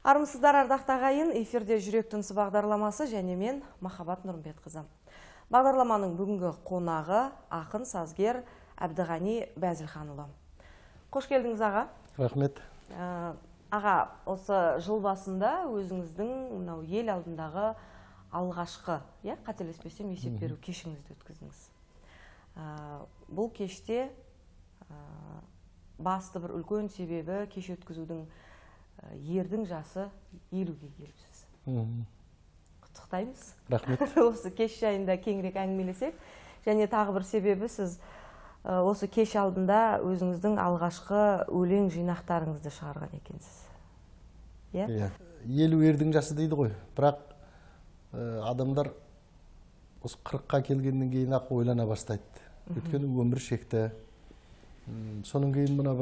Армысыздар, ардақты ағайын, эфирде жүрек тынысы бағдарламасы және мен Махаббат Нұрымбетқызы. Бағдарламаның бүгінгі қонағы ақын сазгер Әбдіғани Бәзілханұлы. Қош келдіңіз, аға. Рахмет. Аға, осы жыл басында өзіңіздің мынау ел алдындағы алғашқы, қателеспесем, есеп беру кешіңізді өткіздіңіз. Бұл кеште басты бір үлкен себебі кеш өткізудің ердің жасы 50-ге келіпсіз. Құттықтаймыз. Рахмет. Осы кеш жайында кеңірек әңгімелесек. Және тағы бір себебі сіз осы кеш алдында өзіңіздің алғашқы өлең жинақтарыңызды шығарған екенсіз. 50 ердің жасы дейді ғой. Бірақ адамдар осы 40-қа келгеннен кейін ақ ойлана бастайды. Өйткені өмір шекті. Соның кейін мына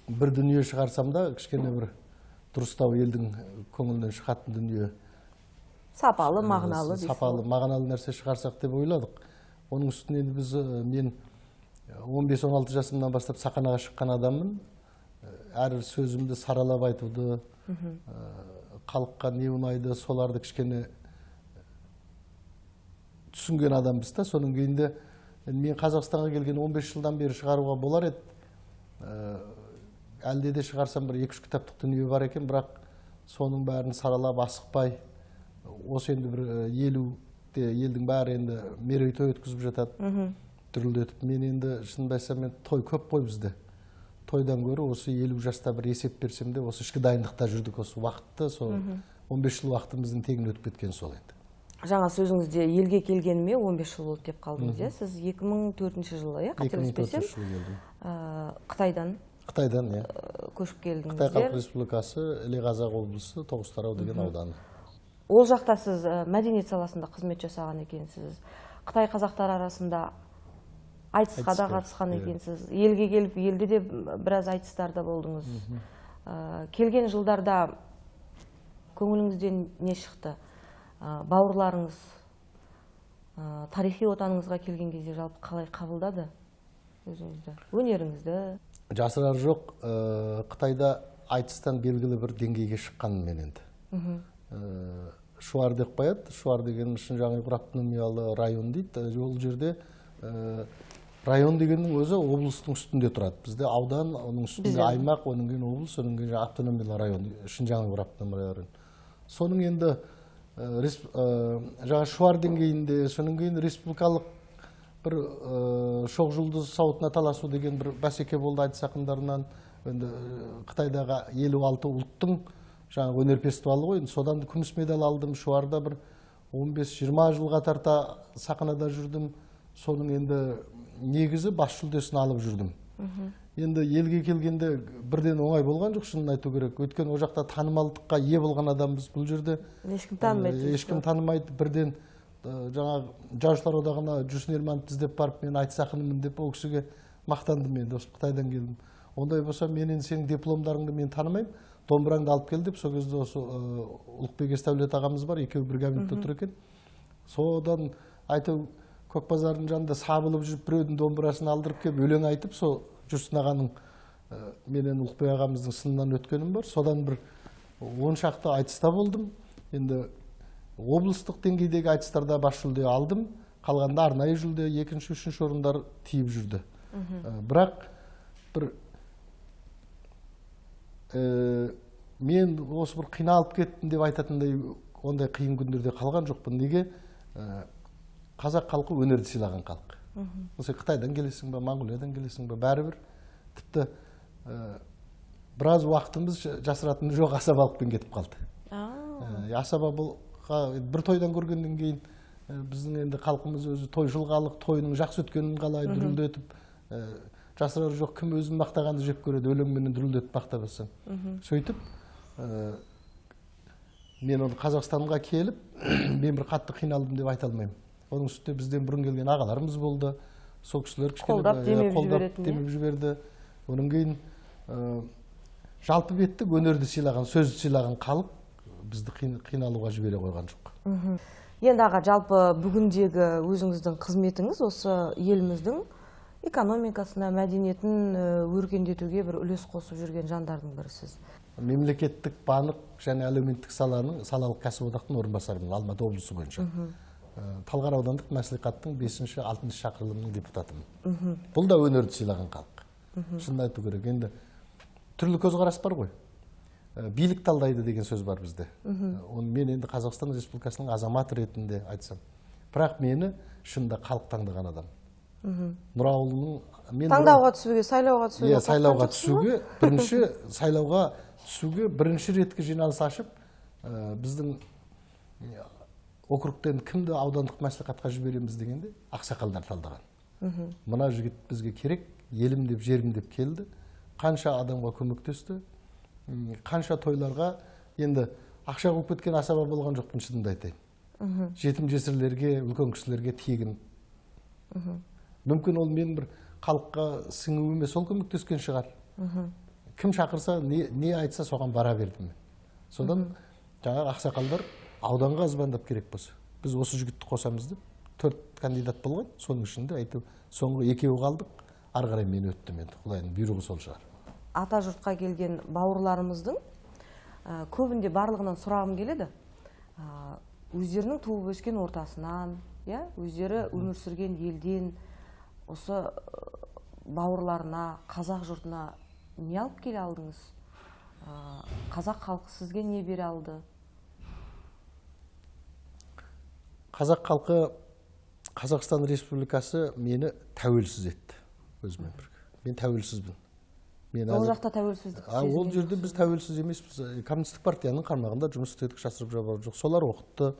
бір дүние шығарсам да, кішкене бір дұрыстау елдің көңілінен шығатын дүние. Сапалы, мағыналы. Сапалы, мағыналы нәрсе шығарсақ деп ойладық. Оның үстіне мен 15-16 жасымнан бастап сахнаға шыққан адаммын. Әр сөзімді саралап айтуды, халыққа не ұнайды, соларды кішкене түсінген адамбыз да. Соның кейінде мен Қазақстанға келген 15 жылдан бері шығаруға болар еді. Әлде де шығарсам бір 2-3 кітаптық дүние бар екен, бірақ соның бәрін саралап асықпай, осы енді бір 50-де елдің бәрі енді мерейтой өткізіп жатады, дүрілдетіп. Мен енді шынымды айтсам, той көп қой бізде. Тойдан гөрі осы 50 жаста бір есеп берсем де, осы ішкі дайындықта жүрдік осы уақытты, сол 15 жыл уақытымыздың тегін өтіп кеткен сол енді. Жаңа сөзіңізде елге келгеніме 15 жыл болды деп қалдыңыз, сіз 2004 жылы, қателеспесем, Қытайдан көшіп келдіңіздер. Қытай Халық Республикасы, Іле-Қазақ облысы, Тоғызтарау деген ауданы. Ол жақта сіз мәдениет саласында қызмет жасаған екенсіз. Қытай қазақтар арасында айтысқа да қатысқан екенсіз. Елге келіп, елде де біраз айтыстарда болдыңыз. Келген жылдарда көңіліңізден не шықты? Бауырларыңыз тарихи отаныңызға келген кезде жалпы қалай қабылдады өзіңізді, өнеріңізді? Жасырар жоқ, Қытайда айтыстан белгілі бір деңгейге шыққанмын мен енді. Шуар деп қояды. Шуар деген үшін жаңағы автономиялы район дейді. Ол жерде район дегеннің өзі облыстың үстінде тұрады. Бізде аудан, оның үстінде аймақ, оның кейін облыс, оның кейін автономиялы район, үшін жаңағы автономиялы район. Соның енді жаңа шуар деңгейінде, соның кейін республикалық бір шоқ жұлдыз сауытына таласу деген бір бәсеке болды айтыс ақындарынан. Қытайдағы 56 ұлттың жаңағы өнер фестивалы ғой. Содан күміс медаль алдым. Шуарда бір 15-20 жылға тарта сахнада жүрдім. Соның енді негізі бас жүлдесін алып жүрдім. Енді елге келгенде бірден оңай болған жоқ, шынын айту керек. Өйткені о жақта танымалдыққа ие болған адамбыз. Бұл жерде ешкім танымайды. Ешкім танымайды. Бірден жаңағы жазушылар одағына Жүрсін Ермановты іздеп барып, мен айтыс ақынымын деп ол кісіге мақтандым. Енді осы Қытайдан келдім. Ондай болса, мен енді сенің дипломдарыңды мен танымаймын, домбыраңды алып кел деп, сол кезде осы Ұлықбек Есдәулет ағамыз бар, екеуі бір кабинетте тұр екен. Содан айту Көкбазардың жанында сабылып жүріп, біреудің домбырасын алдырып келіп, өлең айтып, сол Жүрсін ағаның менен Ұлықбек ағамыздың сынынан өткенім бар. Содан бір 10 шақты айтыста болдым. Енді облыстық деңгейдегі айтыстарда бас жүлде алдым. Қалғанда арнайы жүлде, 2-3 орындар тиіп жүрді. Бірақ мен осы бір қиналып кеттім деп айтатындай ондай қиын күндерде қалған жоқпын. Неге? Қазақ халқы өнерді сыйлаған халық. Осы Қытайдан келесің ба, Моңғолиядан келесің ба, бәрібір. Тіпті біраз уақытымыз жасыратын жоқ, асабалықпен кетіп қалды. Асаба бір тойдан көргеннен кейін біздің енді халқымыз өзі той жылғалық, тойының жақсы өткенін қалай дүрілдетіп, жасырар жоқ, кім өзін мақтағанды жеп көреді, өлеңменен дүрілдетіп мақтап жатсаң. Сөйтіп, мен оны Қазақстанға келіп, мен бір қатты қиналдым деп айта алмаймын. Оның үстінде бізден бұрын келген ағаларымыз болды. Сол кісілер қолдап демеп жіберді. Оның кейін жалпы беттік өнерді сыйлаған, сөзді сыйлаған халық бізді қиналуға жібере қойған жоқ. Енді аға, жалпы бүгіндегі өзіңіздің қызметіңіз осы еліміздің экономикасына, мәдениетін өркендетуге бір үлес қосып жүрген жандардың бірісіз. мемлекеттік банк және әлеуметтік салалық кәсіподақтың орынбасарымын Алматы облысы бойынша. Талғар аудандық мәслихаттың 5-6 шақырылымының депутатымын. Бұл да өнерді сыйлаған халық. Шынын айту керек. Енді түрлі көзқарас бар ғой. Билік талдайды деген сөз бар бізде. Оны мен енді Қазақстан Республикасының азаматы ретінде айтсам. Бірақ мені шынында халық таңдаған адам. Нұра ауылының таңдауға түсуге, сайлауға түсуге. Сайлауға түсуге, сайлауға түсуге бірінші реткі жиналыс ашып, біздің округтен кімді аудандық мәслихатқа жібереміз дегенде ақсақалдар талдаған. Мына жігіт бізге керек, елім деп, жерім деп келді. Қанша адамға көмектесті, қанша тойларға, енді ақша қойып кеткен асаба болған жоқпын, шынымды айтайын. Жетім жесірлерге, үлкен кісілерге тегін. Мүмкін ол мен бір халыққа сіңу емес, ол көмектескен шығар. Кім шақырса, не айтса соған бара бердім. Содан жаңағы ақсақалдар ауданға звондап керек болса. Біз осы жігітті қосамыз деп, 4 кандидат болған, соның ішінде айтып, соңғы 2 қалдық, ары қарай мен өттім енді. Құдайдың бұйрығы сол шығар. Ата жұртқа келген бауырларымыздың көбінде барлығынан сұрағым келеді. Өздерінің туып өскен ортасынан, өздері өмір сүрген елден осы бауырларына, қазақ жұртына не алып келе алдыңыз? Қазақ халқы сізге не бере алды? Қазақ халқы, Қазақстан Республикасы мені тәуелсіз етті өзімен бірге. Мен тәуелсізбін. Ол жақта тәуелсіздік сезінеді. Ол жерде біз тәуелсіз емеспіз. Коммунистік партияның қармағында жұмыс істедік, жасырып жабар жоқ. Солар оқытты.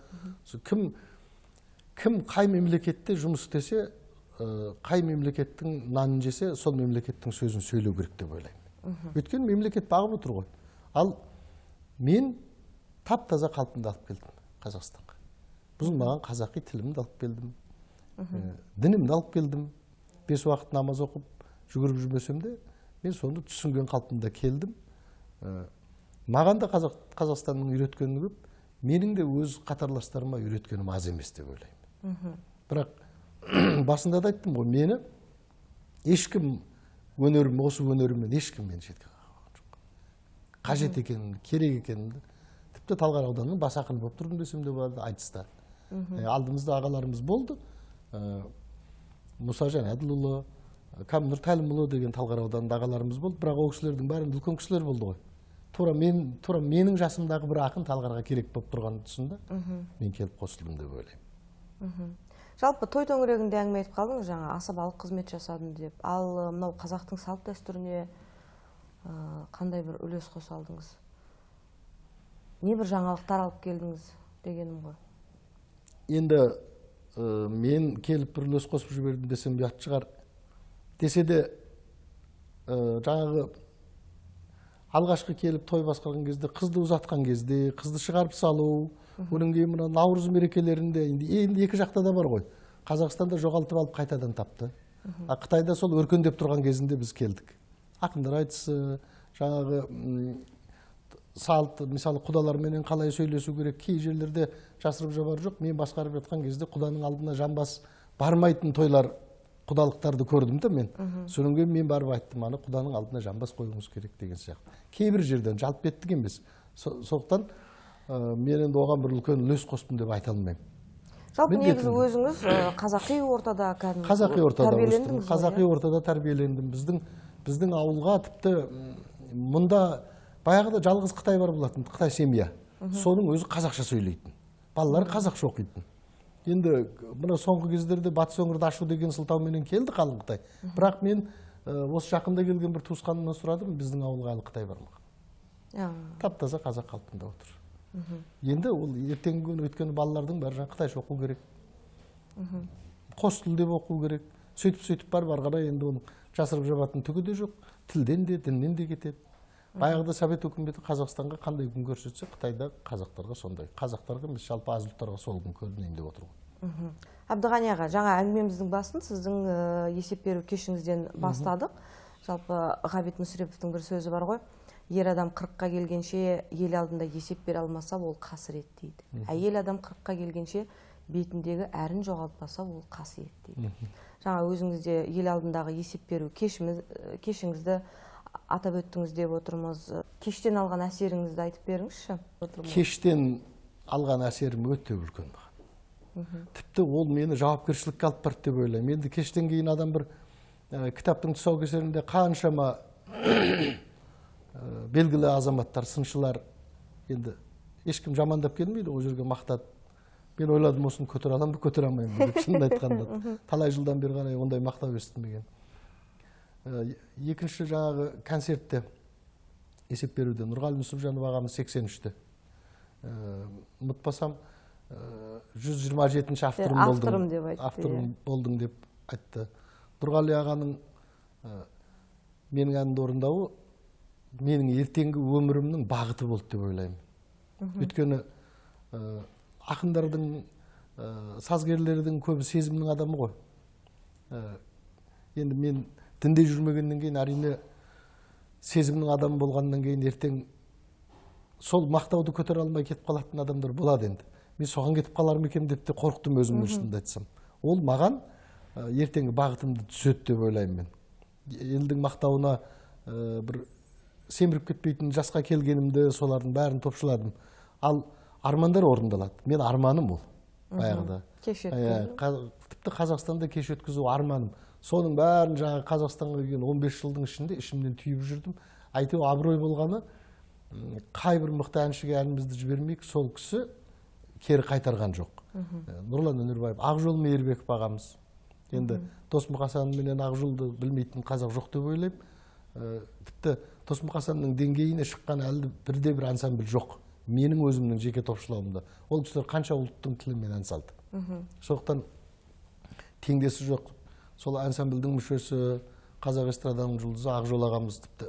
Кім қай мемлекетте жұмыс істесе, қай мемлекеттің нанын жесе, сол мемлекеттің сөзін сөйлеу керек деп ойлаймын. Өйткені мемлекет бағып отыр ғой. Ал мен тап-таза қалпымды алып келдім Қазақстанға. Бұзылмаған қазақи тілімді алып келдім. Дінімді алып келдім. 5 уақыт намаз оқып, жүгіріп жүрмесем де, мен соны түсінген қалпымда келдім. Маған да Қазақстанның үйреткені көп, менің де өз қатарластарыма үйреткенім аз емес деп ойлаймын. Бірақ басында да айттым ғой, мені ешкім осы өнеріммен ешкім мені шетке қағқан жоқ. Қажет екенімді, керек екенімді, тіпті Талғар ауданының бас ақыны болып тұрдым десем де болады, айтыста. Алдымызда ағаларымыз болды. Мұсажан Әділұлы, Камнұр Тәлімұлы деген Талғар ауданында ағаларымыз болды. Бірақ ол кісілердің бәрінде үлкен кісілер болды ғой. Тура менің жасымдағы бір ақын Талғарға керек болып тұрған тұсында мен келіп қосылдым деп ойлаймын. Жалпы той төңірегінде әңгіме айтып қалдыңыз, жаңа асабалық қызмет жасадым деп. Ал мынау қазақтың салт дәстүріне қандай бір үлес қоса алдыңыз? Не бір жаңалықтар алып келдіңіз дегенім ғой. Енді мен келіп бір үлес қосып жібердім десем ұят шығар. Десе де жаңағы алғашқы келіп той басқарған кезде, қызды ұзатқан кезде, қызды шығарып салу, одан кейін мына Наурыз мерекелерінде енді екі жақта да бар ғой. Қазақстанда жоғалтып алып қайтадан тапты. Қытайда сол өркендеп тұрған кезінде біз келдік. Ақындар айтысы, жаңағы салт, мысалы құдаларменен қалай сөйлесу керек, кей жерлерде жасырып жабар жоқ. Мен басқарып жатқан кезде құданың алдына жамбас бармайтын тойлар, құдалықтарды көрдім де мен. Содан кейін мен барып айттым, ана құданың алдына жамбас қоюыңыз керек деген сияқты. Кейбір жерден жалп еттік емес. Сондықтан мен енді оған бір үлкен үлес қостым деп айта алмаймын. Жалпы негізі өзіңіз қазақи ортада тәрбиелендіңіз. Қазақи ортада тәрбиелендім. Біздің ауылға тіпті мұнда баяғыда жалғыз Қытай бар болатын, Қытай семья. Соның өзі қазақша сөйлейтін. Балалар қазақша оқитын. Енді мына соңғы кездерде батыс өңірді ашу деген сылтауменен келді қалың Қытай. Бірақ мен осы жақында келген бір туысқанымнан сұрадым, біздің ауылға әлі Қытай бар ма? Тап-таза қазақ қалпында отыр. Енді ол ертеңгі күні өйткені балалардың бәрі қытайша оқу керек. Қос тілде оқу керек. Сөйтіп бар қарай енді оны жасырып жабатын түгі де жоқ. Тілден де, діннен де кетеді. Баяғыда Совет өкіметі Қазақстанға қандай күн көрсетсе, Қытайда қазақтарға сондай. Қазақтарға емес, жалпы аз ұлттарға сол күн көрінейін деп отыр ғой. Әбдіғани аға, жаңа әңгімеміздің басын сіздің есеп беру кешіңізден бастадық. Жалпы Ғабит Мүсіреповтің бір сөзі бар ғой. Ер адам 40-қа келгенше ел алдында есеп бере алмаса, ол қасірет дейді. Әйел адам 40-қа келгенше бетіндегі әрін жоғалтпаса, ол қасиет дейді. Жаңа өзіңізде ел алдындағы есеп беру кешіңізді атап өттіңіз деп отырмыз. кештен алған әсеріңізді айтып беріңізші. Кештен алған әсерім өте үлкен маған. Тіпті ол мені жауапкершілікке алып барды деп ойлаймын. Енді кештен кейін адам бір кітаптың тұсаукесерінде қаншама белгілі азаматтар, сыншылар, енді ешкім жамандап келмейді, ол жерге мақтады. Мен ойладым, осыны көтере аламын, көтере алмаймын деп, шынын айтқанда. Талай жылдан бері қарай ондай мақтау естімеген. Екінші жаңағы концертте есеп беруде Нұрғали Нүсіпжанов ағамыз 83-те. Ұмытпасам, 127-ші авторым болдың деп айтты. Нұрғали ағаның менің әнімді орындауы менің ертеңгі өмірімнің бағыты болды деп ойлаймын. Өйткені ақындардың, сазгерлердің көбі сезімнің адамы ғой. Енді мен дінде жүрмегеннен кейін, әрине сезімнің адамы болғаннан кейін ертең сол мақтауды көтере алмай кетіп қалатын адамдар болады енді. Мен соған кетіп қаларым екен деп те қорықтым өзімнің шынымды айтсам. Ол маған ертеңгі бағытымды түзет деп ойлаймын мен. Елдің мақтауына бір семіріп кетпейтін жасқа келгенімді солардың бәрін топшыладым. Ал армандар орындалады. Мен арманым ол. Баяғыда. Тіпті Қазақстанда кеш өткізу арманым. Соның бәрін жаңағы Қазақстанға келген 15 жылдың ішінде ішімнен түйіп жүрдім. Әйтеуір абырой болғаны, қай бір мықты әншіге әнімізді жібермейік, сол кісі кері қайтарған жоқ. Нұрлан Өнербаев, Ақжол Мейірбеков ағамыз. Енді Досмұқ Асан менен Ақжолды білмейтін қазақ жоқ деп ойлаймын. Тіпті Досмұқ Асанның деңгейіне шыққан әлі бірде бір ансамбль жоқ. Менің өзімнің жеке топшылауымда. Ол кісілер қанша ұлттың тілімен ән салды. Сондықтан теңдесі жоқ. Сол ансамбльдің мүшесі, қазақ эстраданың жұлдызы Ақжол ағамыз тіпті.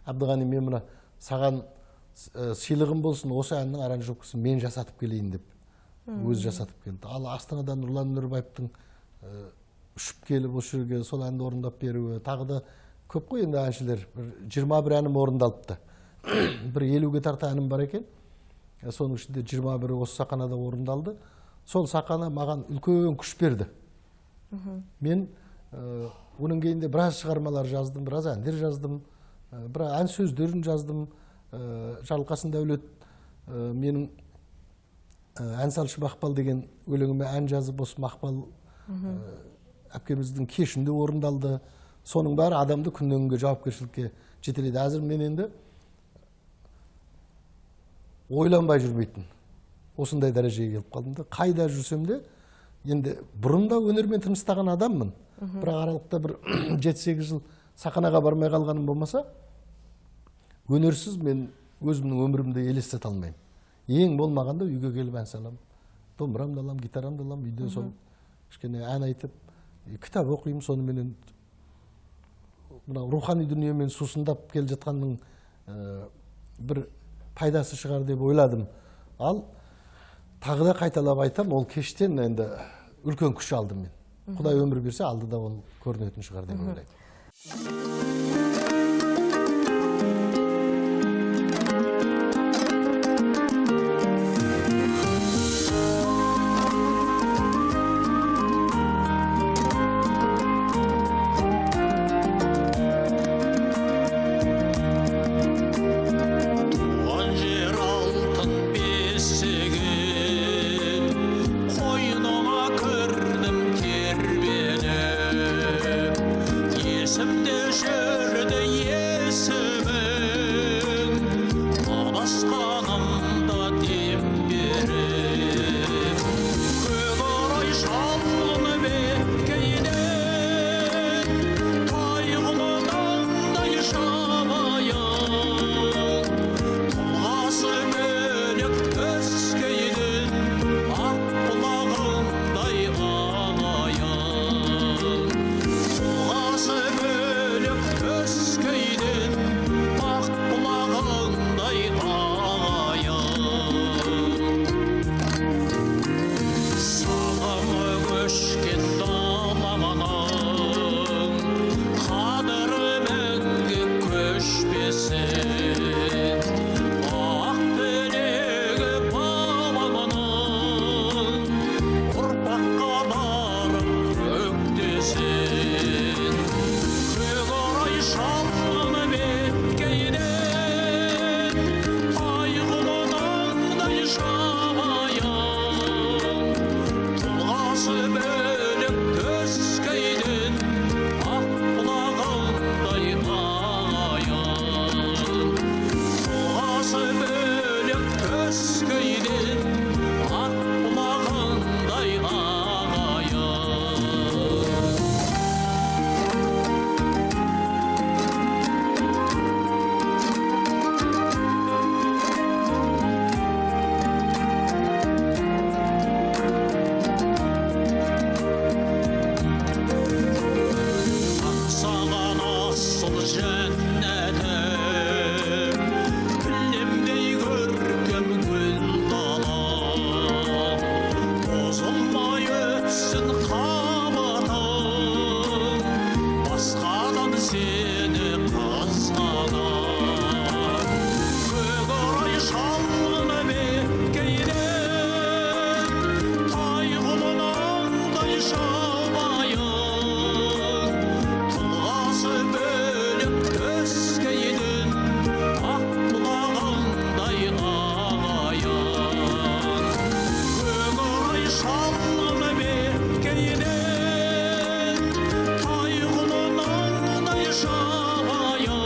Әбдіғани, мен мына саған сыйлығым болсын, осы әннің аранжировкасын мен жасатып келейін деп, өзі жасатып келді. Ал Астанадан Нұрлан Өнербаевтың ұшып келіп осы жерге сол әнді орындап беруі, тағы да көп қой енді әншілер. 21 әнім орындалыпты. Бір 50-ге тарта әнім бар екен. Соның ішінде 21-і осы сақанада орындалды. Сол сақана маған үлкен күш берді. Мен оның кейінде біраз шығармалар жаздым, біраз әндер жаздым, біраз ән сөздерін жаздым. Жарылқасын Дәулет менің ән салшы Мақпал деген өлеңіме ән жазып, осы Мақпал әпкеміздің кешінде орындалды. Соның бәрі адамды күннен күнге жауапкершілікке жетелейді. Әзір мен енді ойланбай жүрмейтін осындай дәрежеге келіп қалдым да. Қайда жүрсем де, енді бұрында өнермен тыныстаған адаммын. Бірақ аралықта бір 7-8 жыл сахнаға бармай қалғаным болмаса, өнерсіз мен өзімнің өмірімді елестете алмаймын. Ең болмағанда үйге келіп ән саламын. Домбырамды аламын, гитарамды аламын, үйде сол кішкене ән айтып, кітап оқимын, соныменен мына рухани дүниемен сусындап келе жатқанның бір пайдасы шығар деп ойладым. Ал тағы да қайталап айтам, ол кештен енді үлкен күш алдым мен. Құдай өмір берсе, алдыда ол көрінетін шығар деп ойлаймын. Есімде жүрді тұлғасы бөлек төскейден ақ бұлағандай ағайын, тұлғасы бөлек төскейден ақ бұлағандай ағайын. Саған асыл жәннәтім, кілемдей көркем гүл дала, бұзылмай өтсін қабатың, басқадан сені қызғанам. Көкорай шалғын беткейден, тайғұлыныңдай жабайын, тұлғасы бөлек төскейден ақ бұлағандай ағайын. Көкорай шалғын беткейден, тайғұлыныңдай жабайын,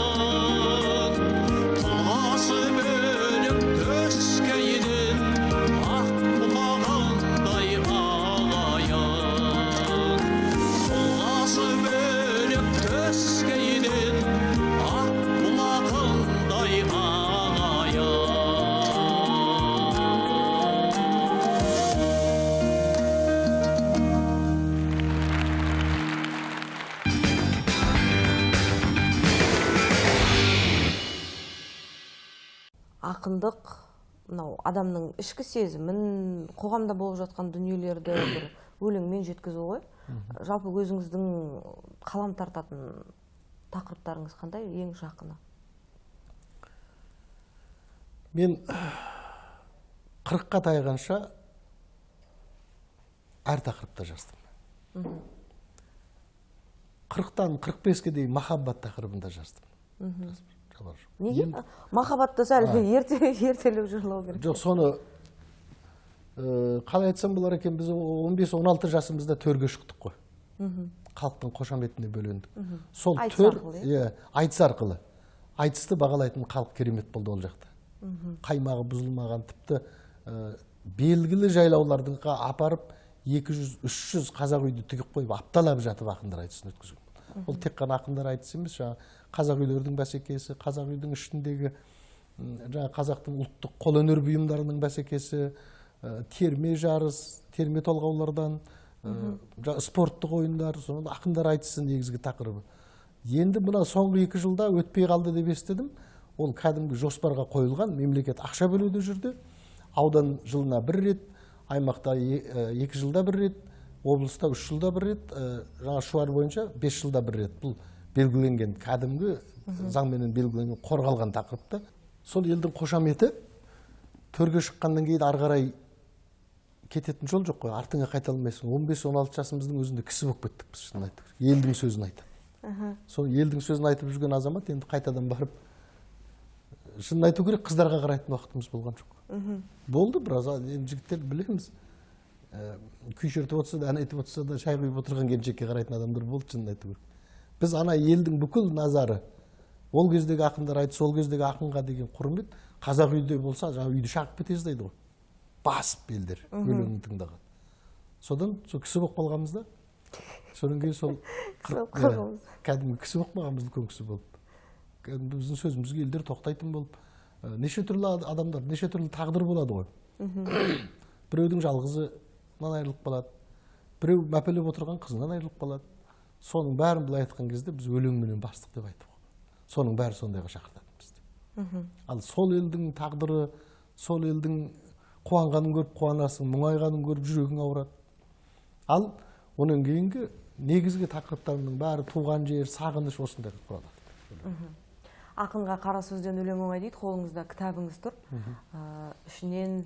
тұлғасы бөлек төскейден ақ бұлағандай ағайын. Тұлғасы бөлек төскейден ақ бұлағындай ағайын. Ақындық мынау адамның ішкі сезімін, қоғамда болып жатқан дүниелерді бір өлеңмен жеткізу ғой. Жалпы өзіңіздің қалам тартатын тақырыптарыңыз қандай, ең жақыны? Мен 40-қа тайғанша әр тақырыпта жаздым. 40-тан 45-ке дейін махаббат тақырыбында жаздым. Неге? Махаббатты сәл ертелеу жырлау керек. Жоқ, соны қалай айтсам болар екен, біз 15-16 жасымызда төрге шықтық қой. Халықтың қошаметіне бөлендік. Сол Айтыс төр, арқылы, айтыс арқылы. Айтысты бағалайтын халық керемет болды ол жақта. Қаймағы бұзылмаған, тіпті белгілі жайлаулардыңға апарып 200-300 қазақ үйді тігіп қойып, апталап жатып ақындар айтысын өткізген. Ол тек қана ақындар айтысы емес, қазақ үйлердің бәсекесі, қазақ үйдің ішіндегі қазақтың ұлттық қолөнер бұйымдарының бәсекесі, терме жарыс, терме толғаулардан, спорттық ойындар, сонда ақындар айтысы негізгі тақырыбы. Енді мына соңғы 2 жылда өтпей қалды деп естідім. Ол кәдімгі жоспарға қойылған, мемлекет ақша бөлуде жүрді. Аудан жылына 1 рет, аймақта 2 жылда 1 рет, облыста 3 жылда 1 рет, жаңа шуар бойынша 5 жылда 1 рет. Бұл белгіленген, кәдімгі заңменен белгіленген, қорғалған тақырыпта. Сол елдің қошаметі төрге шыққаннан кейін ары қарай кететін жол жоқ қой, артыңа қайта алмайсың. 15-16 жасымыздың өзінде кісі болып кеттік біз, шынын айтып. Елдің сөзін айтып. Сол елдің сөзін айтып жүрген азамат енді қайтадан барып, шынын айту керек, қыздарға қарайтын уақытымыз болған жоқ. Болды, біраз жігіттерді білеміз. Күй шертіп отырса да, ән айтып отырса да, шай құйып отырған келіншекке қарайтын адамдар болды, шынын айту керек. Біз ана елдің бүкіл назары, ол кездегі ақындар айтысы, ол кездегі ақынға деген құрмет, қазақ үйде болса, жаңа үйді шағып кете жаздайды ғой. Басып елдер, өлеңін тыңдаған. Содан сол кісі болып қалғанымызда, содан кейін сол кәдімгі кісі болып қалғанымыз, үлкен кісі болып. Біздің сөзімізге елдер тоқтайтын болып, неше түрлі адамдар, неше түрлі тағдыр болады ғой. Біреудің жалғызынан айырылып қалады, біреу мәпелеп отырған қызынан айырылып қалады. Соның бәрін былай айтқан кезде біз өлеңменен бастық деп айтып қойдық. Соның бәрі сондайға шақыртады бізді. Ал сол елдің тағдыры, сол елдің қуанғанын көріп қуанасың, мұңайғанын көріп жүрегің ауырады. Ал оның кейінгі негізгі тақырыптарының бәрі туған жер, сағыныш осындай құралады. Ақынға қара сөзден өлең оңай дейді, қолыңызда кітабыңыз тұр. Ішінен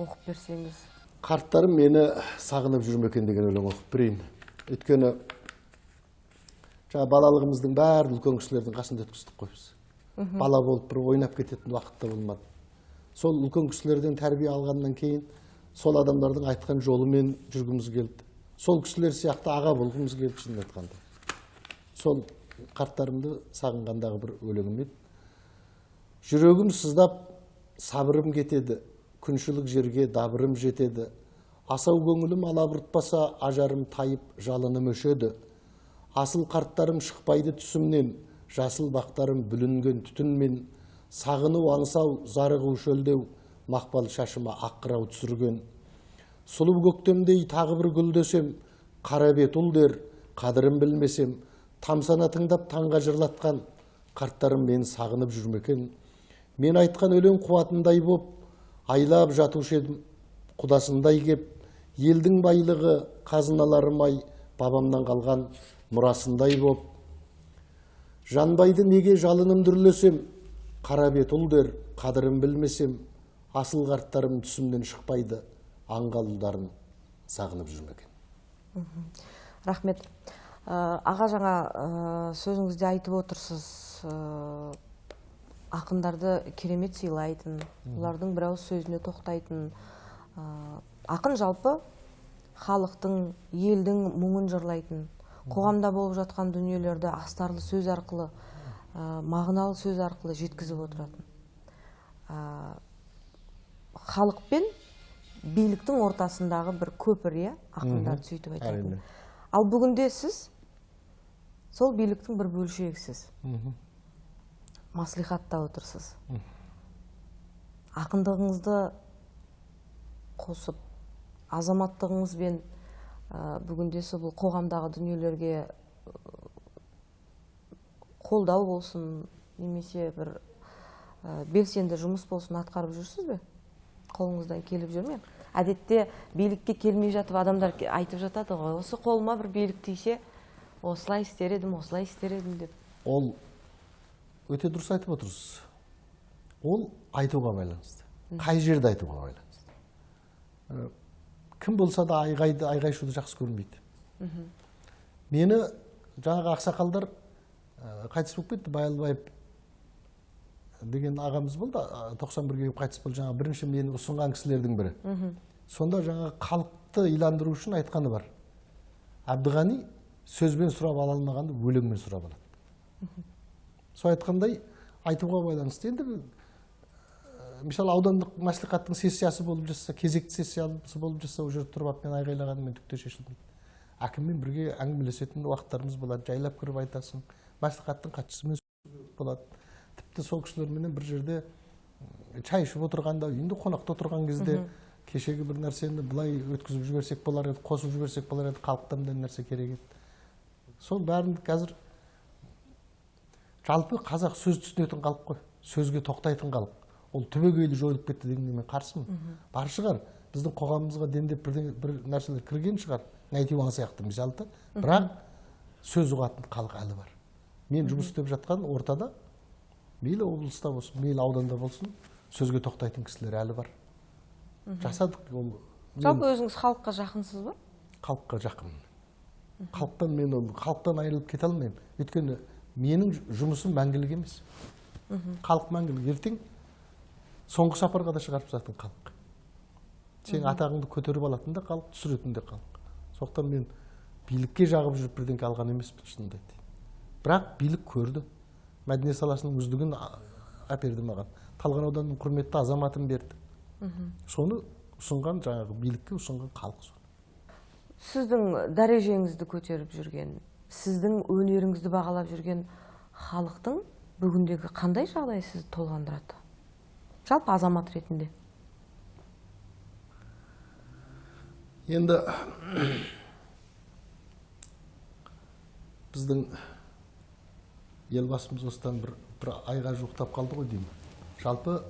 оқып берсеңіз. Қарттарым мені сағынып жүрме екен деген өлең оқып берейін. Өйткені балалығымыздың бәрін үлкен кісілердің қасында өткіздік қой біз. Бала болып бір ойнап кететін уақытта болмады. Сол үлкен кісілерден тәрбие алғаннан кейін сол адамдардың айтқан жолымен жүргіміз келді. Сол кісілер сияқты аға болғымыз келді, шынын айтқанда. Сол қарттарымды сағынғандағы бір өлеңім еді. Жүрегім сыздап, сабырым кетеді, күншілік жерге дабырым жетеді. Асау көңілім алабұртпаса, ажарым тайып, жалыным өшеді. Асыл қарттарым шықпайды түсімнен, жасыл бақтарым бүлінген түтінмен. Сағыну аңсау, зарығу шөлдеу, мақпал шашыма аққырау түсірген. Сұлу көктемдей тағы бір гүлдесем, қара бет ұл дер, қадірім білмесем, тамсана тыңдап таңға жырлатқан қарттарым мені сағынып жүрмекен. Мен айтқан өлең қуатындай боп, айлап жатушы едім, құдасындай кеп, елдің байлығы қазыналарым-ай, бабамнан қалған мұрасындай боп. Жанбайды неге жалыным дүрлесем, қара бет ұл дер, қадірім білмесем, асыл қарттарым түсімнен шықпайды, аңғалдарын сағынып жүрмекен. Рахмет. Аға, жаңа сөзіңізде айтып отырсыз, ақындарды керемет сыйлайтын, олардың бір ауыз сөзіне тоқтайтын. Ақын жалпы халықтың, елдің мұңын жырлайтын, қоғамда болып жатқан дүниелерді астарлы сөз арқылы, мағыналы сөз арқылы жеткізіп отыратын. Халық пен биліктің ортасындағы бір көпір, ақындарды сөйтіп айтатын. Ал бүгінде сіз сол биліктің бір бөлшегісіз. Маслихатта отырсыз. Ақындығыңызды қосып, азаматтығыңызбен бүгінде бұл қоғамдағы дүниелерге қолдау болсын, немесе бір белсенді жұмыс болсын атқарып жүрсіз бе? Қолыңыздан келіп жүр ме? Әдетте билікке келмей жатып адамдар айтып жатады ғой, осы қолыма бір билік тисе, осылай істер едім, осылай істер едім деп. Ол өте дұрыс айтып отырсыз. Ол айтуға байланысты. Қай жерде айтуға байланысты. Кім болса да айғай-шуды жақсы көрмейді. Мені жаңағы ақсақалдар қайтыс болып кетті, Байалбаев деген ағамыз болды, 91-ге қайтыс болды. Жаңа бірінші мені ұсынған кісілердің бірі. Сонда жаңа халықты иландыру үшін айтқаны бар. Әбдіғани сөзбен сұрап ала алмағанды өлеңмен сұрап алады. Сол айтқандай айтуға байланысты. Енді мысалы аудандық мәслихаттың сессиясы болып жатса, кезекті сессиясы болып жатса, ол жерде тұрып мен айғайлағанымен түкте шешілмейді. Әкіммен бірге әңгімелесетін уақыттарымыз болады, жайлап кіріп айтасың, мәслихаттың хатшысымен болады. Тіпті сол кісілермен бір жерде чай ішіп отырғанда, үйінде қонақта отырған кезде кешегі бір нәрсені былай өткізіп жіберсек болар еді, қосып жіберсек болар еді, халықтан да нәрсе керек еді. Сол бәрін қазір жалпы қазақ сөз түсінетін халық қой, сөзге тоқтайтын халық. Ол түбегейлі жойылып кетті дегенде мен қарсымын. Бар шығар, біздің қоғамымызға дендеп бір нәрселер кірген шығар, нәйтиуан сияқты мисалда, бірақ сөз ұғатын халық әлі бар. Мен жұмыс істеп жатқан ортада, мейлі облыста болсын, мейлі ауданда болсын, сөзге тоқтайтын кісілер әлі бар. Жасадық. Жалпы өзіңіз халыққа жақынсыз ба? Халыққа жақынмын. Халықтан айырылып кете алмаймын. Өйткені менің жұмысым мәңгілік емес. Халық мәңгілік. Ертең соңғы сапарға да шығарып жатқан халық. Сен атағыңды көтеріп алатын да халық, түсіретін де халық. Сондықтан мен билікке жағып жүріп бірдеңе алған емеспін, шынымды айтайын. Бірақ билік көрді. Мәдениет саласының үздігін әперді маған. Талған ауданның құрметті азаматын берді. Соны ұсынған, жаңағы билікке ұсынған халық соны. Сіздің дәрежеңізді көтеріп жүрген, сіздің өнеріңізді бағалап жүрген халықтың бүгіндегі қандай жағдай сізді толғандырады? Жалпы азамат ретінде. Енді біздің елбасымыз осыдан бір айға жуықтап қалды ғой деймін. Жалпы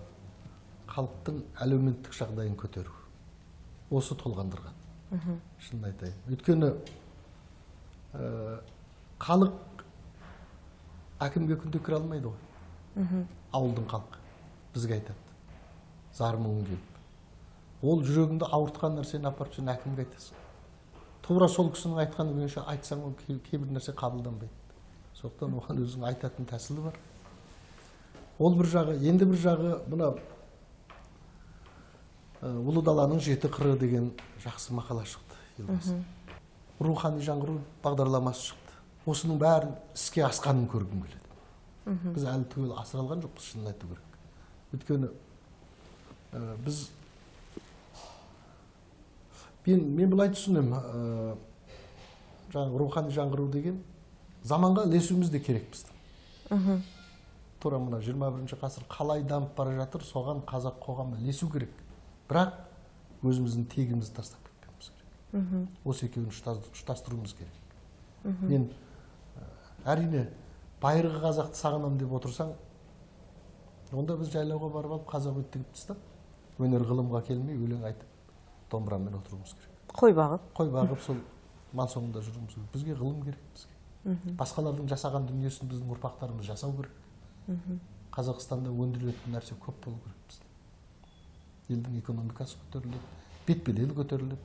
халықтың әлеуметтік жағдайын көтеру. Осы толғандырған. Шынын айтайын. Өйткені халық әкімге күнде кіре алмайды ғой. Ауылдың халқы бізге айтады. Зар-мұңын келіп. Ол жүрегіңді ауыртқан нәрсені апарып сен әкімге айтасың. Тура сол кісінің айтқаны бойынша айтсаң, ол кейбір нәрсе қабылданбайды. Сондықтан оған өзің айтатын тәсілі бар. Ол бір жағы, енді бір жағы мына Ұлы даланың жеті қыры деген жақсы мақала шықты елбасы. Рухани жаңғыру бағдарламасы шықты. Осының бәрін іске асқанын көргім келеді. Біз әлі түгел асыра алған жоқпыз, шынын айту керек. Өйткені біз мен былай түсінемін, жаңағы рухани жаңғыру деген заманға ілесуіміз де керек біздің. Тура мына 21 ғасыр қалай дамып бара жатыр, соған қазақ қоғамы ілесу керек. Бірақ өзіміздің тегімізді тастап кетпеуіміз керек. Осы екеуін ұштастыруымыз керек. Мен әрине байырғы қазақты сағынамын деп отырсаң, онда біз жайлауға барып алып қазақ өттігіп тастап, өнер ғылымға келмей өлең айтып, домбырамен отыруымыз керек. Қой бағып сол мал соңында жүруіміз керек. Бізге ғылым керек бізге. Басқалардың жасаған дүниесін біздің ұрпақтарымыз жасау керек. Қазақстанда өндірілетін нәрсе көп болу керек бізде. Елдің экономикасы көтеріледі, бет-бедел көтеріледі.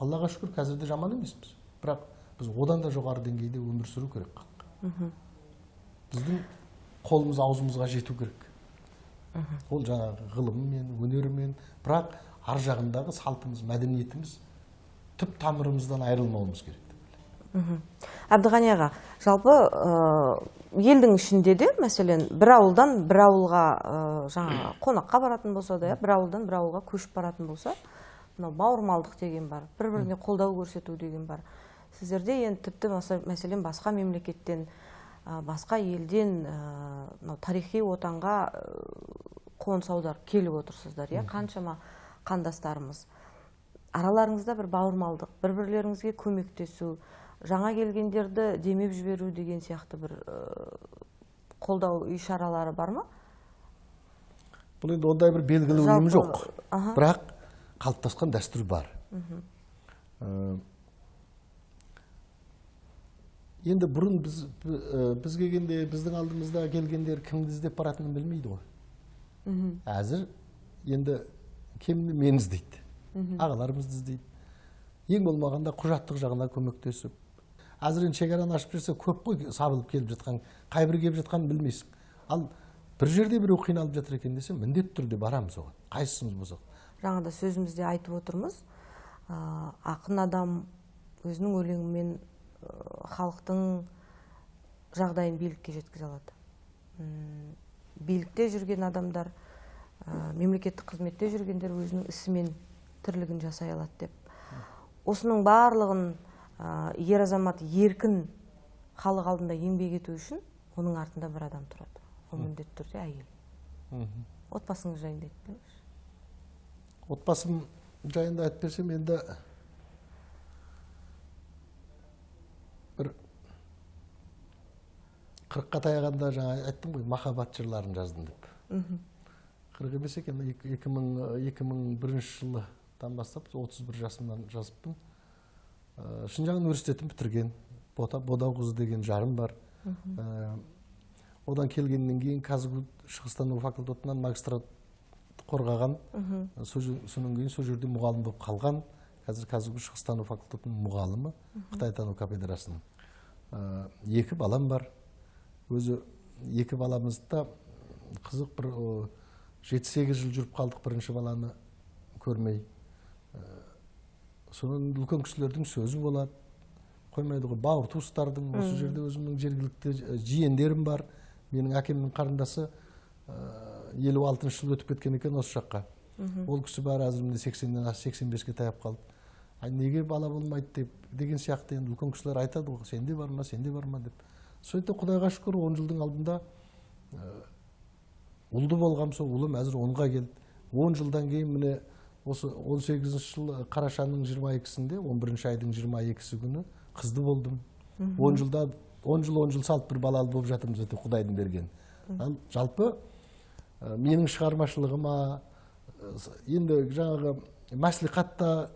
Аллаға шүкір, қазірде жаман емеспіз. Бірақ біз одан да жоғары деңгейде өмір сүру керек халыққа. Біздің қолымыз аузымызға жету керек. Ол жаңағы ғылыммен, өнерімен, бірақ ар жағындағы салтымыз, мәдениетіміз, түп тамырымыздан айырылмауымыз керек. Әбдіғани аға, жалпы елдің ішінде де, мәселен, бір ауылдан бір ауылға жаңа қонаққа баратын болса да, бір ауылдан бір ауылға көшіп баратын болса, мынау бауырмалдық деген бар, бір-біріне қолдау көрсету деген бар. Сіздерде енді тіпті мәселен басқа мемлекеттен, басқа елден тарихи отанға қоныс аударып келіп отырсыздар, қаншама қандастарымыз. Араларыңызда бір бауырмалдық, бір-бірлеріңізге көмектесу, жаңа келгендерді демеп жіберу деген сияқты бір қолдау ишаралары бар ма? Бұл енді ондай бір белгілі ұйым жоқ. Бірақ қалыптасқан дәстүр бар. Енді бұрын біз келгенде, біздің алдымызда келгендер кімді іздеп баратынын білмейді ғой. Әзір енді кемінде мені іздейді. Ағаларымызды іздейді. Ең болмағанда құжаттық жағына көмектесіп. Әзірен шекараны ашып берсе көп қой сабылып келіп жатқан, қайбір келіп жатқанын білмейсің. Ал бір жерде біреу қиналып жатыр екен десе, міндетті түрде барамыз оған. Қайсымыз болсақ. Жаңада сөзімізде айтып отырмыз, ақын адам өзінің өлеңімен халықтың жағдайын билікке жеткізе алады. Билікте жүрген адамдар, мемлекеттік қызметте жүргендер өзінің ісімен тірлігін жасай алады деп. Осының барлығын ер азамат еркін халық алдында еңбек ету үшін оның артында бір адам тұрады. Ол міндетті түрде әйел. Отбасыңыз жайында айтып беріңізші. Отбасым жайында айтып берсем, енді бір 40-қа таяғанда жаңа айттым ғой, махаббат жырларын жаздым деп. 40 емес екен, 2001 жылдан бастап 31 жасымнан жазыппын. Шынжаң университетін бітірген, Бодауқызы деген жарым бар. Одан келгеннен кейін Казгу шығыстану факультетынан магистрат қорғаған, соның кейін сол жерде мұғалім болып қалған. Қазір Казгу шығыстану факультетінің мұғалімі, Қытайтану кафедрасының. 2 балам бар. Өзі 2 баламызда қызық бір 7-8 жыл жүріп қалдық, бірінші баланы көрмей. Соның үлкен кісілердің сөзі болады. Қоймайды ғой, бауыр туыстардың, осы жерде өзімнің жергілікті жиендерім бар. Менің әкемнің қарындасы 56 жыл өтіп кеткен екен осы жаққа. Ол кісі бар әзірімде 80-ден 85-ке таяп қалды. Неге бала болмайды деген сияқты енді үлкен кісілер айтады ғой, сенде бар ма, сенде бар ма деп. Сөйтті Құдайға шүкір 10 жылдың алдында ұлды болғам, сол ұлым әзір 10-ға келді. 10 жылдан кейін міне осы 18 жыл қарашаның 22-сінде, 11 айдың 22-сі күні қызды болдым. 10 жыл салып бір балалы болып жатырмыз, өте Құдайдың берген. Жалпы менің шығармашылығыма, енді жаңағы мәслихатта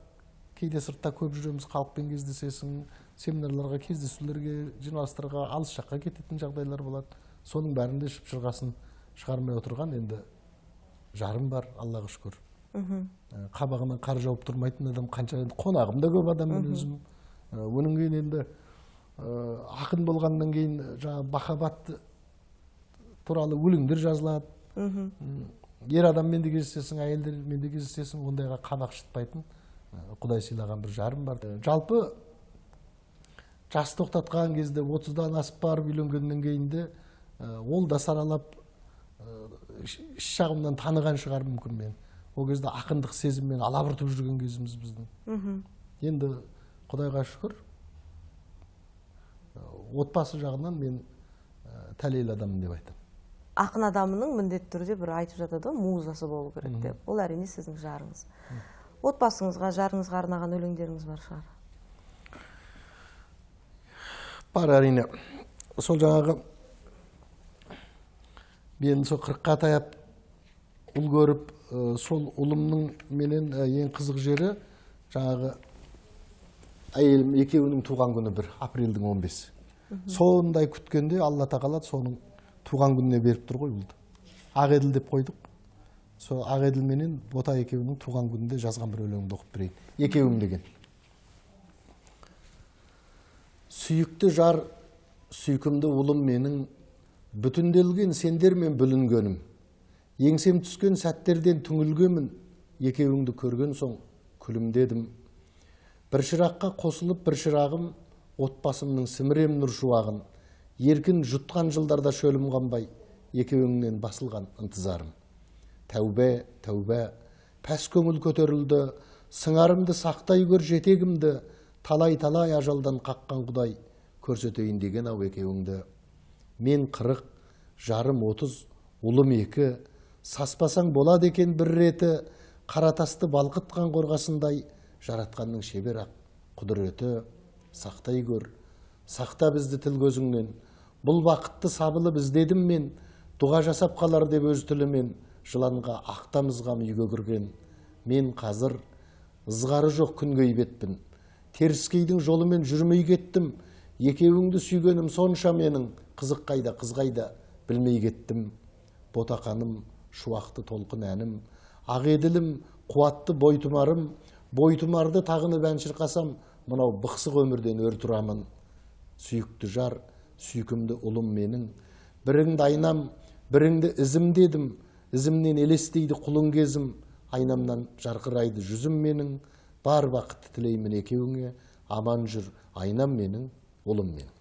кейде сыртта көп жүреміз, халықпен кездесесің, семинарларға, кездесулерге, жиналыстарға, алыс жаққа кететін жағдайлар болады. Соның бәрінде шып-шырғасын шығармай отырған енді жарым бар, Аллаға шүкір. Қабағынан қар жауып тұрмайтын адам қанша, қонағым да көп адам мен өзім. Оның кейін енді ақын болғаннан кейін жаңа махаббат туралы өлеңдер жазылады. ер адаммен де кездесесің, әйелдермен де кездесесің, ондайға қабақ шытпайтын Құдай сыйлаған бір жарым бар. Жалпы жас тоқтатқан кезде 30-дан асып барып үйленгеннен кейін де ол да саралап іш жағымнан таныған шығар мүмкін мен. Ол кезде ақындық сезіммен алабұртып жүрген кезіміз біздің. Енді Құдайға шүкір, отбасы жағынан мен тәлейлі адаммын деп айтамын. Ақын адамының міндетті түрде бір айтып жатады, музасы болу керек деп. Ол әрине сіздің жарыңыз. Отбасыңызға, жарыңызға арнаған өлеңдеріңіз бар шығар? Бар әрине. Сол жаңағы мен сол 40-қа таяп ұл көріп, сол ұлымның менен ең қызық жері жаңағы әйелім екеуінің туған күні бір апрелдің 15. Сондай күткенде Алла тағала соның туған күніне беріп тұр ғой ұлды. Ақеділ деп қойдық. Сол Ақеділ менен Бота екеуінің туған күнінде жазған бір өлеңді оқып берейін. Екеуім деген. Сүйікті жар, сүйкімді ұлым менің, бүтінделген сендермен бүлінгенім. Еңсем түскен сәттерден түңілгенмін, екеуіңді көрген соң күлімдедім. Бір шыраққа қосылып бір шырағым, отбасымның сімірем нұр шуағын. Еркін жұтқан жылдарда шөлім қанбай, екеуіңнен басылған ынтызарым. Тәубе, тәубе, пәс көңіл көтерілді, сыңарымды сақтай көр жетегімді, талай-талай ажалдан қаққан Құдай, көрсетейін деген ау екеуіңді. Мен 40, жарым 30, ұлым 2, саспасаң болады екен бір реті, қаратасты балқытқан қорғасындай, жаратқанның шебер ақ құдіреті. Сақтай көр, сақта бізді тіл көзіңнен, бұл бақытты сабылып іздедім мен, дұға жасап қалар деп өз тілімен, жыланға ақтамызғам үйге кірген. Мен қазір ызғары жоқ күнге бетпін, теріскейдің жолымен жүрмей кеттім, екеуіңді сүйгенім сонша менің, қызық қайда, қыз қайда білмей кеттім. Ботақаным, шуақты толқын әнім, Ақеділім, қуатты бойтұмарым, бойтұмарды тағынып ән шырқасам, мынау бықсық өмірден өр тұрамын. Сүйікті жар, сүйкімді ұлым менің, біріңді айнам, біріңді ізім дедім, ізімнен елестейді құлын кезім, айнамнан жарқырайды жүзім менің, бар бақытты тілеймін екеуіңе, аман жүр, айнам менің, ұлым менің.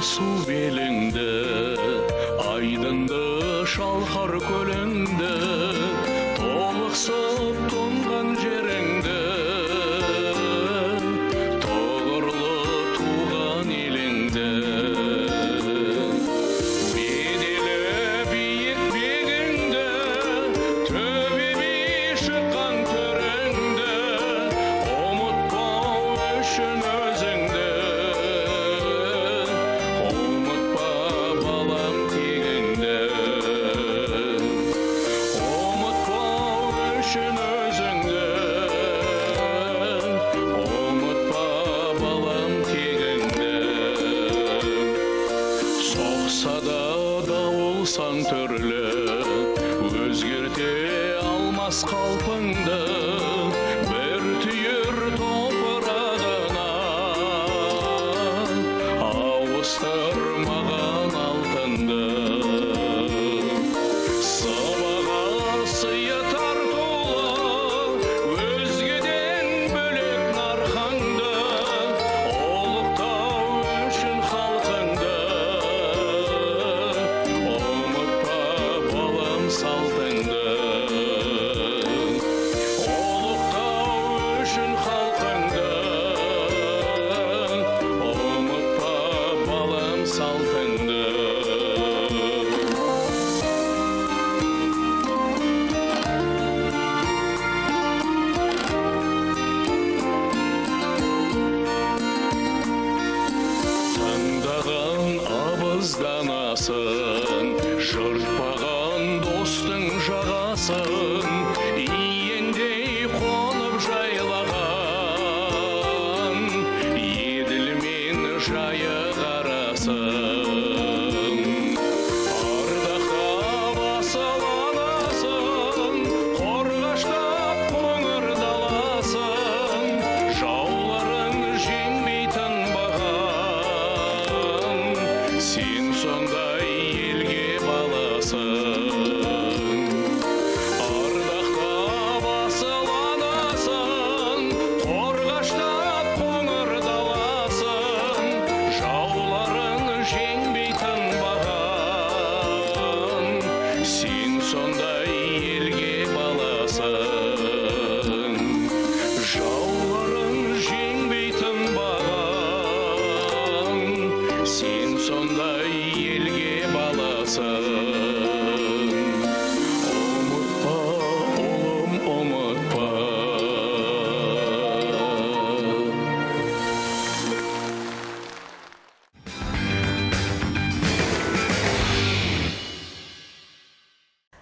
Су беліңді, айдынды шалқар көліңді, толықсып тұнған жеріңді, тоғырлы туған еліңді. Беделі биік бегіңді, төбеме шыққан төріңді, ұмытпау үшін өзіңді. Сан түрлі өзгерте алмас қалпыңды, бір түйір топырағына ауыстырмаған алтынды. Сабаға сыйы тартулы өзгеден бөлек нарқаңды, ұлықтау үшін халқыңды. Салтыңды ұлықтау үшін халқыңды, ұмытпа балам салтыңды. Тыңдаған абыздан асын, жыртпаған достың жағасын, иендей қонып жайлаған,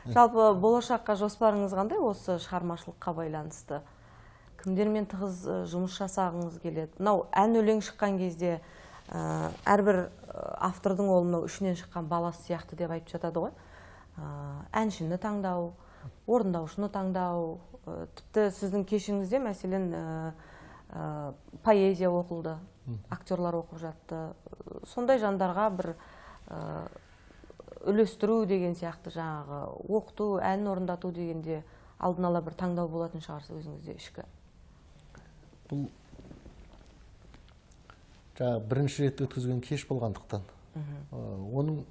Жалпы болашаққа жоспарыңыз қандай осы шығармашылыққа байланысты? Кімдермен тығыз жұмыс жасағыңыз келеді? Мынау ән өлең шыққан кезде әрбір автордың ол мынау ішінен шыққан баласы сияқты деп айтып жатады ғой. Әншіні таңдау, орындаушыны таңдау, тіпті сіздің кешіңізде мәселен поэзия оқылды, актерлар оқып жатты. Сондай жандарға бір үлестіру деген сияқты жаңағы оқыту, ән орындату дегенде алдын ала бір таңдау болатын шығарсыз өзіңізде ішкі. Бұл жаңағы бірінші рет өткізген кеш болғандықтан оның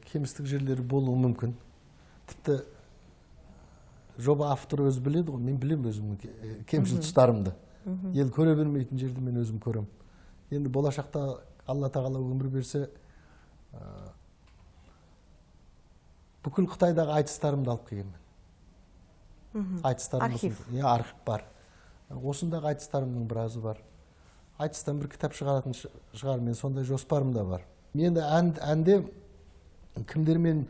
кемістік жерлері болуы мүмкін. Тіпті жоба авторы өзі біледі ғой, мен білем өзімнің кемшіл тұстарымды. Ел көре бермейтін жерді мен өзім көрем. Енді болашақта Алла тағала өмір берсе, бүкіл Қытайдағы айтыстарымды алып келгенмін. Архив. Архив бар. Осындағы айтыстарымның біразы бар. Айтыстан бір кітап шығаратын шығар, мен сондай жоспарым да бар. Мен де әнде кімдермен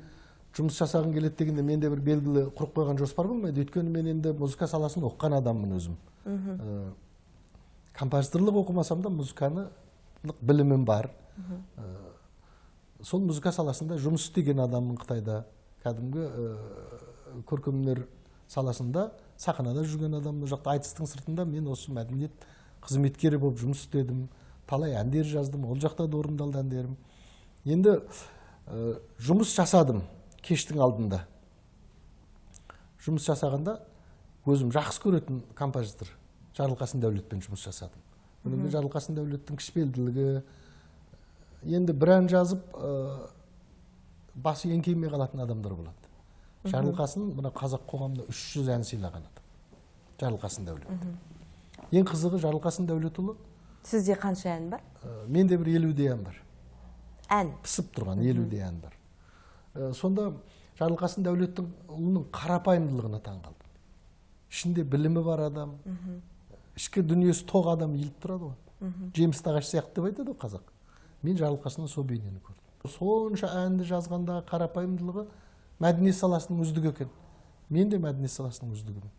жұмыс жасағым келеді дегенде менде бір белгілі құрып қойған жоспар болмайды. Өйткені мен енді музыка саласын оқыған адаммын өзім. Композиторлық оқымасам да музыкалық білімім бар. Сол музыка саласында жұмыс істеген адаммын Қытайда. Кәдімгі көркемөнер саласында сахнада жүрген адаммын. Жақта айтыстың сыртында мен осы мәдениет қызметкері болып жұмыс істедім. Талай әндер жаздым, ол жақта да орындалды әндерім. Енді жұмыс жасадым кештің алдында. Жұмыс жасағанда өзім жақсы көретін композитор Жарылқасын Дәулетпен жұмыс жасадым. Өнімде Жарылқасын Дәулеттің кішіпейілділігі, енді бір ән жазып, басы еңкеймей қалатын адамдар болады. Жарылқасын мына қазақ қоғамында 300 ән сыйлаған адам. Жарылқасын Дәулет. Ең қызығы Жарылқасын Дәулетұлы. Сізде қанша ән бар? Менде бір 50-де ән бар. Ән? Пысып тұрған 50-де ән бар. Сонда Жарылқасын Дәулеттің ұлының қарапайымдылығына таң қалдым. Ішінде білімі бар адам, ішкі дүниесі тоқ адам еліп тұрады ғой. Жеміс ағаш сияқты деп айтады қазақ. Мен Жарылқасынның сол бейнені көрдім. Сонша әнді жазғанда қарапайымдылығы мәдениет саласының үздігі екен. Мен де мәдениет саласының үздігімін.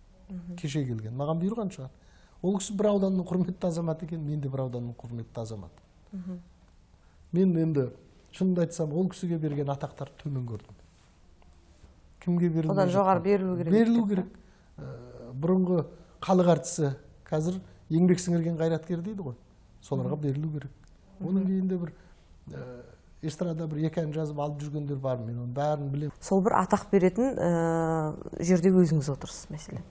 Кеше келген, маған бұйырған шығар. Ол кісі бір ауданның құрметті азаматы екен, мен де бір ауданның құрметті азаматы. Мен енді шынымды айтсам, ол кісіге берген атақтар төмен көрдім. Кімге берілмей одан жоғары берілу керек. Берілу керек. Бұрынғы халық әртісі қазір еңбек сіңірген қайраткер дейді ғой. Соларға берілу керек. Оның кейінде бір эстрада бір екі ән жазып алып жүргендер бар, мен оның бәрін білемін. Сол бір атақ беретін жерде өзіңіз отырсыз мәселен.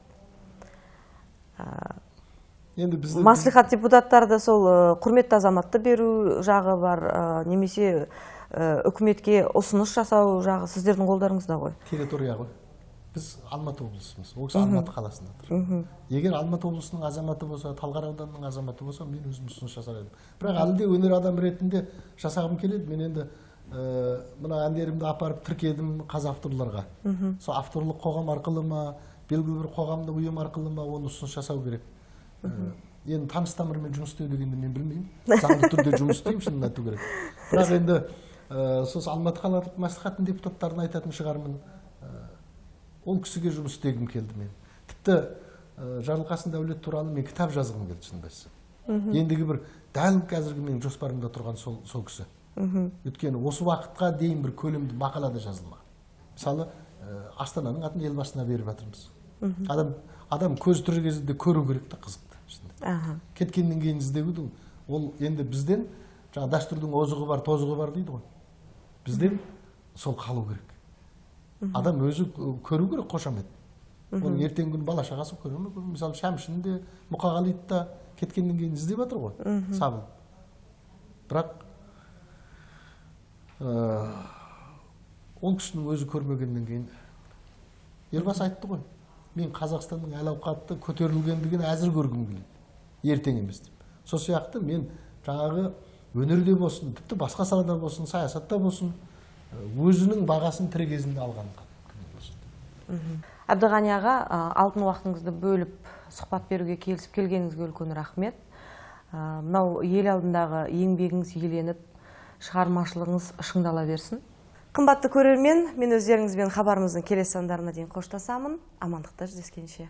Енді бізде маслихат депутаттары да сол құрметті азаматты беру жағы бар, немесе үкіметке ұсыныс жасау жағы сіздердің қолдарыңызда ғой. Территория ғой. Біз Алматы облысымыз, ол кісі Алматы қаласында тұр. Егер Алматы облысының азаматы болса, Талғар ауданының азаматы болса, мен өзім ұсыныс жасар едім. Бірақ әлі де өнер адам ретінде жасағым келеді. Мен енді мына әндерімді апарып тіркедім қазавторларға. Сол авторлық қоғам арқылы ма, белгілі бір қоғамдық ұйым арқылы ма оны ұсыныс жасау керек. Енді таныс тамырмен жұмыс істеу дегенді мен білмеймін. Заңды түрде жұмыс істеймін, шынын айту керек. Бірақ енді сосын Алматы қалалық мәслихаттың депутаттарына айтатын шығармын. Ол кісіге жұмыс істегім келді мен. Тіпті Жарылқасын Дәулет туралы мен кітап жазғым келді, шынымды айтсам. Ендігі бір дәл қазіргі менің жоспарымда тұрған сол кісі. Өйткені осы уақытқа дейін бір көлемді мақалада жазылмаған. Мысалы, Астананың атын елбасына беріп жатырмыз. Адам көз тірі кезінде көру керек та, қызықты. Кеткеннен кейін іздеуді, ол енді бізден жаңа дәстүрдің озығы бар, тозығы бар дейді ғой. Бізден сол қалу керек. Адам өзі көру керек қошамет. Оның ертең күн бала шағасы көру ме? Мысалы Шәмшін де, Мұқағалиды да кеткеннен кейін іздеп жатыр ғой, сабыл. Бірақ ол кісінің өзі көрмегеннен кейін елбасы айтты ғой, мен Қазақстанның әл-ауқаты көтерілгендігін әзір көргім келеді, ертең емес деп. Сол сияқты мен жаңағы өнерде болсын, тіпті басқа салада болсын, саясатта болсын, өзінің бағасын тірі кезінде алған. Әбдіғани аға, алтын уақытыңызды бөліп сұхбат беруге келісіп келгеніңізге үлкен рахмет. Мынау ел алдындағы еңбегіңіз еленіп, шығармашылығыңыз шыңдала берсін. Қымбатты көрермен, мен өздеріңізбен хабарымыздың келесі сандарына дейін қоштасамын. Амандықта жүздескенше.